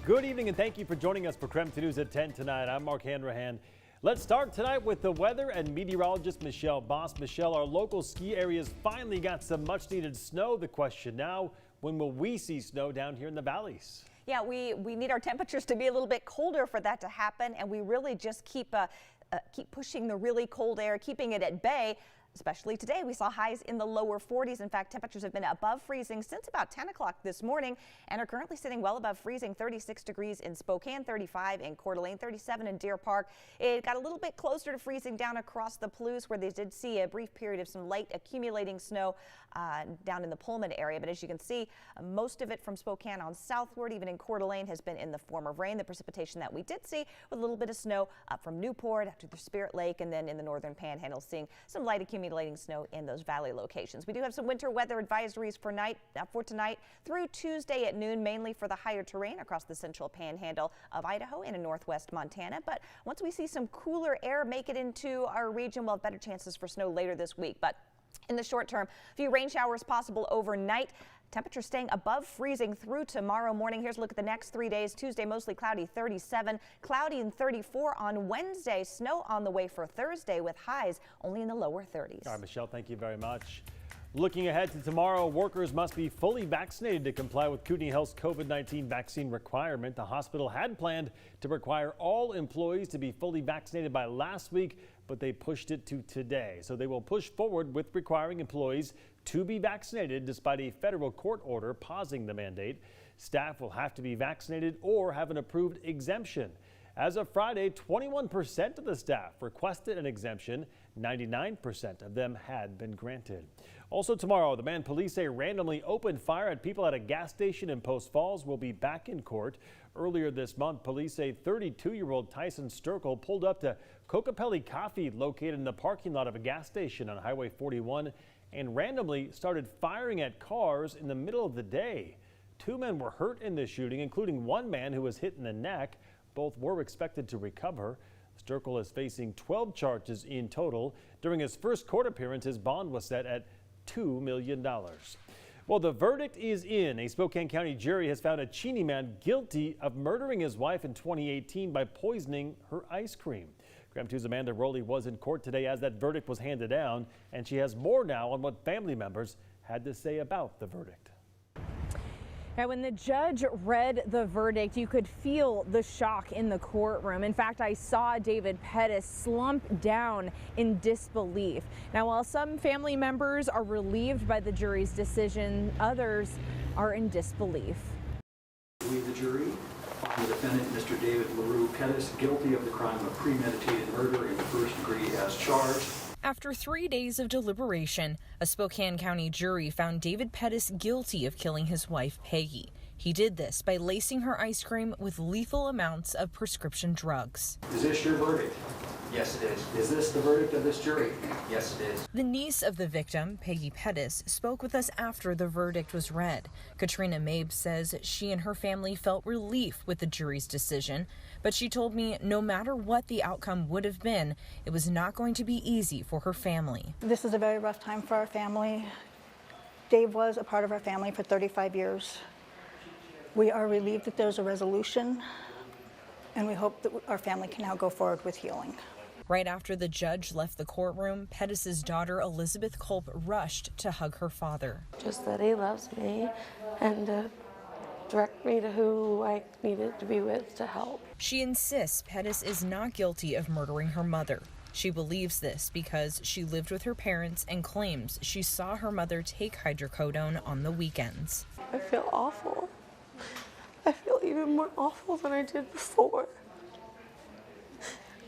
Good evening and thank you for joining us for KREM 2 News at 10 tonight. I'm Mark Hanrahan. Let's start tonight with the weather and meteorologist Michelle Boss. Michelle, our local ski areas finally got some much needed snow. The question now, when will we see snow down here in the valleys? Yeah, we need our temperatures to be a little bit colder for that to happen, and we really just keep pushing the really cold air, keeping it at bay. Especially today, we saw highs in the lower 40s. In fact, temperatures have been above freezing since about 10 o'clock this morning and are currently sitting well above freezing. 36 degrees in Spokane, 35 in Coeur d'Alene, 37 in Deer Park. It got a little bit closer to freezing down across the Palouse, where they did see a brief period of some light accumulating snow down in the Pullman area. But as you can see, most of it from Spokane on southward, even in Coeur d'Alene, has been in the form of rain. The precipitation that we did see with a little bit of snow up from Newport up to the Spirit Lake, and then in the northern Panhandle, seeing some light accumulating snow in those valley locations. We do have some winter weather advisories for tonight through Tuesday at noon, mainly for the higher terrain across the central Panhandle of Idaho and in northwest Montana. But once we see some cooler air make it into our region, we'll have better chances for snow later this week. But in the short term, a few rain showers possible overnight. Temperatures staying above freezing through tomorrow morning. Here's a look at the next 3 days. Tuesday, mostly cloudy, 37, cloudy and 34 on Wednesday. Snow on the way for Thursday with highs only in the lower 30s. All right, Michelle, thank you very much. Looking ahead to tomorrow, workers must be fully vaccinated to comply with Kootenai Health's COVID-19 vaccine requirement. The hospital had planned to require all employees to be fully vaccinated by last week, but they pushed it to today. So they will push forward with requiring employees to be vaccinated despite a federal court order pausing the mandate. Staff will have to be vaccinated or have an approved exemption. As of Friday, 21% of the staff requested an exemption. 99% of them had been granted. Also tomorrow, the man police say randomly opened fire at people at a gas station in Post Falls will be back in court. Earlier this month, police say 32-year-old Tyson Sturkle pulled up to Kokopelli Coffee, located in the parking lot of a gas station on Highway 41, and randomly started firing at cars in the middle of the day. 2 men were hurt in this shooting, including one man who was hit in the neck. Both were expected to recover. Sturkle is facing 12 charges in total. During his first court appearance, his bond was set at $2 million. Well, the verdict is in. A Spokane County jury has found a Cheney man guilty of murdering his wife in 2018 by poisoning her ice cream. KREM 2's Amanda Rowley was in court today as that verdict was handed down, and she has more now on what family members had to say about the verdict. Now, when the judge read the verdict, you could feel the shock in the courtroom. In fact, I saw David Pettis slump down in disbelief. Now, while some family members are relieved by the jury's decision, others are in disbelief. We, the jury, find the defendant, Mr. David LaRue Pettis, guilty of the crime of premeditated murder in the first degree as charged. After 3 days of deliberation, a Spokane County jury found David Pettis guilty of killing his wife, Peggy. He did this by lacing her ice cream with lethal amounts of prescription drugs. Is this your verdict? Yes, it is. Is this the verdict of this jury? Yes, it is. The niece of the victim, Peggy Pettis, spoke with us after the verdict was read. Katrina Mabe says she and her family felt relief with the jury's decision, but she told me no matter what the outcome would have been, it was not going to be easy for her family. This is a very rough time for our family. Dave was a part of our family for 35 years. We are relieved that there's a resolution, and we hope that our family can now go forward with healing. Right after the judge left the courtroom, Pettis' daughter Elizabeth Culp rushed to hug her father. Just that he loves me and direct me to who I needed to be with to help. She insists Pettis is not guilty of murdering her mother. She believes this because she lived with her parents and claims she saw her mother take hydrocodone on the weekends. I feel awful. I feel even more awful than I did before.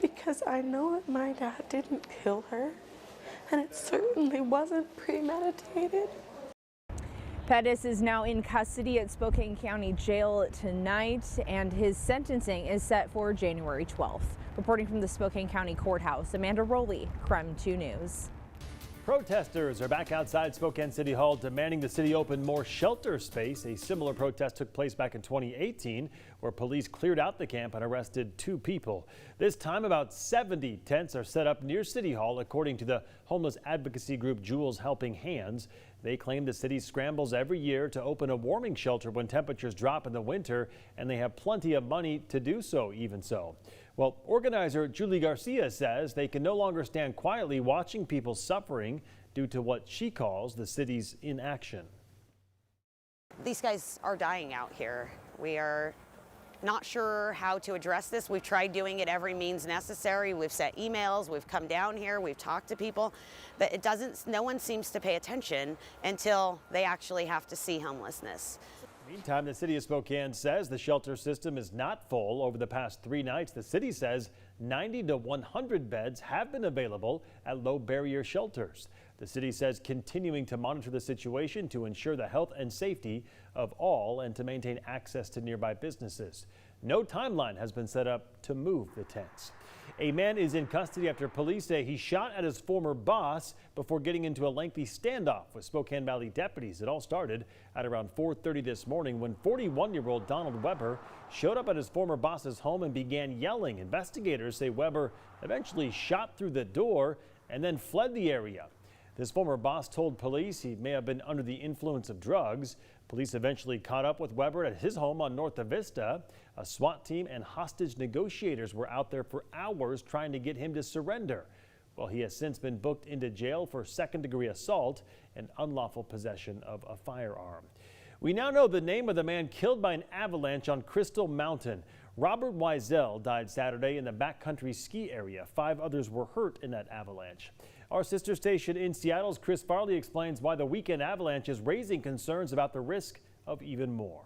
Because I know that my dad didn't kill her, and it certainly wasn't premeditated. Pettis is now in custody at Spokane County Jail tonight, and his sentencing is set for January 12th. Reporting from the Spokane County Courthouse, Amanda Rowley, KREM 2 News. Protesters are back outside Spokane City Hall demanding the city open more shelter space. A similar protest took place back in 2018, where police cleared out the camp and arrested 2 people. This time, about 70 tents are set up near City Hall, according to the homeless advocacy group Jules Helping Hands. They claim the city scrambles every year to open a warming shelter when temperatures drop in the winter, and they have plenty of money to do so, even so. Well, organizer Julie Garcia says they can no longer stand quietly watching people suffering due to what she calls the city's inaction. These guys are dying out here. We are not sure how to address this. We've tried doing it every means necessary. We've sent emails, we've come down here, we've talked to people, but no one seems to pay attention until they actually have to see homelessness. Meantime, the city of Spokane says the shelter system is not full. Over the past 3 nights, the city says 90 to 100 beds have been available at low barrier shelters. The city says continuing to monitor the situation to ensure the health and safety of all and to maintain access to nearby businesses. No timeline has been set up to move the tents. A man is in custody after police say he shot at his former boss before getting into a lengthy standoff with Spokane Valley deputies. It all started at around 4:30 this morning when 41-year-old Donald Weber showed up at his former boss's home and began yelling. Investigators say Weber eventually shot through the door and then fled the area. His former boss told police he may have been under the influence of drugs. Police eventually caught up with Weber at his home on North Vista. A SWAT team and hostage negotiators were out there for hours trying to get him to surrender. Well, he has since been booked into jail for second-degree assault and unlawful possession of a firearm. We now know the name of the man killed by an avalanche on Crystal Mountain. Robert Wiesel died Saturday in the backcountry ski area. 5 others were hurt in that avalanche. Our sister station in Seattle's Chris Farley explains why the weekend avalanche is raising concerns about the risk of even more.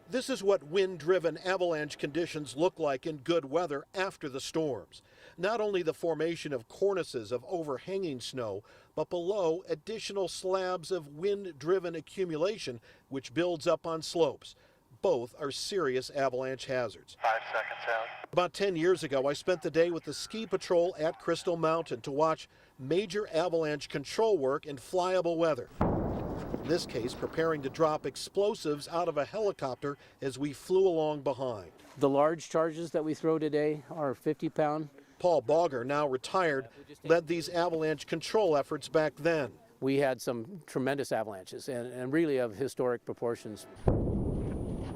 This is what wind-driven avalanche conditions look like in good weather after the storms. Not only the formation of cornices of overhanging snow, but below additional slabs of wind-driven accumulation which builds up on slopes. Both are serious avalanche hazards. 5 seconds out. About 10 years ago, I spent the day with the ski patrol at Crystal Mountain to watch major avalanche control work in flyable weather. In this case, preparing to drop explosives out of a helicopter as we flew along behind. The large charges that we throw today are 50-pound. Paul Bogger, now retired, led these avalanche control efforts back then. We had some tremendous avalanches and really of historic proportions.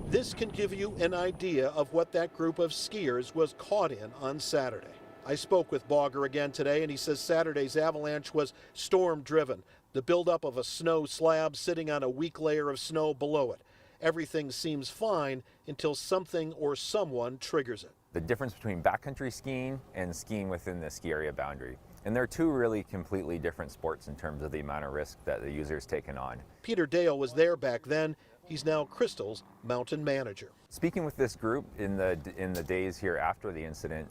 This can give you an idea of what that group of skiers was caught in on Saturday. I spoke with Bogger again today, and he says Saturday's avalanche was storm-driven, the buildup of a snow slab sitting on a weak layer of snow below it. Everything seems fine until something or someone triggers it. The difference between backcountry skiing and skiing within the ski area boundary. And they're 2 really completely different sports in terms of the amount of risk that the user's taken on. Peter Dale was there back then. He's now Crystal's mountain manager. Speaking with this group in the days here after the incident,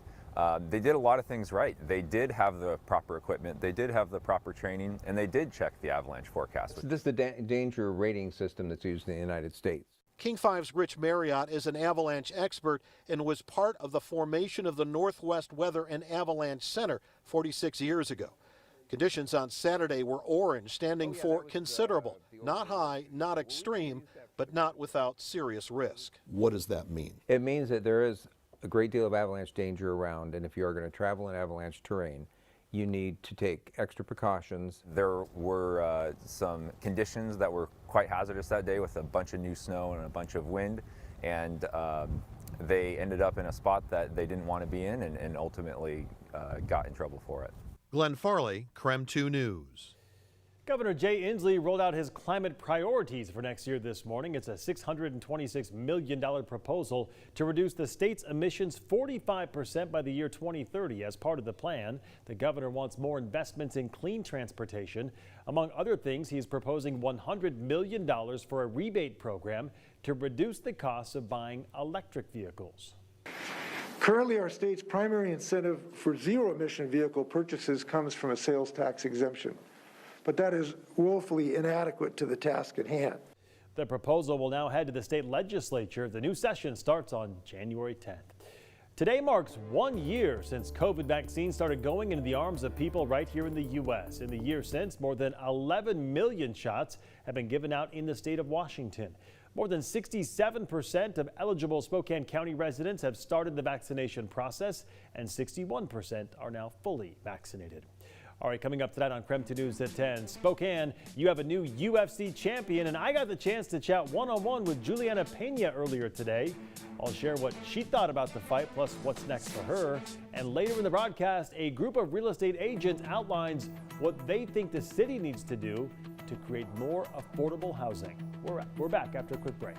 they did a lot of things right. They did have the proper equipment, they did have the proper training, and they did check the avalanche forecast. So this is the danger rating system that's used in the United States. King 5's Rich Marriott is an avalanche expert and was part of the formation of the Northwest Weather and Avalanche Center 46 years ago. Conditions on Saturday were orange, standing for considerable, not high, not extreme, but not without serious risk. What does that mean? It means that there is a great deal of avalanche danger around, and if you are going to travel in avalanche terrain, you need to take extra precautions. There were some conditions that were quite hazardous that day with a bunch of new snow and a bunch of wind, and they ended up in a spot that they didn't want to be in and ultimately got in trouble for it. Glenn Farley, KREM 2 News. Governor Jay Inslee rolled out his climate priorities for next year this morning. It's a $626 million proposal to reduce the state's emissions 45% by the year 2030. As part of the plan, the governor wants more investments in clean transportation. Among other things, he is proposing $100 million for a rebate program to reduce the cost of buying electric vehicles. Currently, our state's primary incentive for zero-emission vehicle purchases comes from a sales tax exemption, but that is woefully inadequate to the task at hand. The proposal will now head to the state legislature. The new session starts on January 10th. Today marks 1 year since COVID vaccines started going into the arms of people right here in the U.S. In the year since, more than 11 million shots have been given out in the state of Washington. More than 67% of eligible Spokane County residents have started the vaccination process, and 61% are now fully vaccinated. All right, coming up tonight on KREM 2 News at 10. Spokane, you have a new UFC champion, and I got the chance to chat one-on-one with Juliana Pena earlier today. I'll share what she thought about the fight, plus what's next for her. And later in the broadcast, a group of real estate agents outlines what they think the city needs to do to create more affordable housing. We're back after a quick break.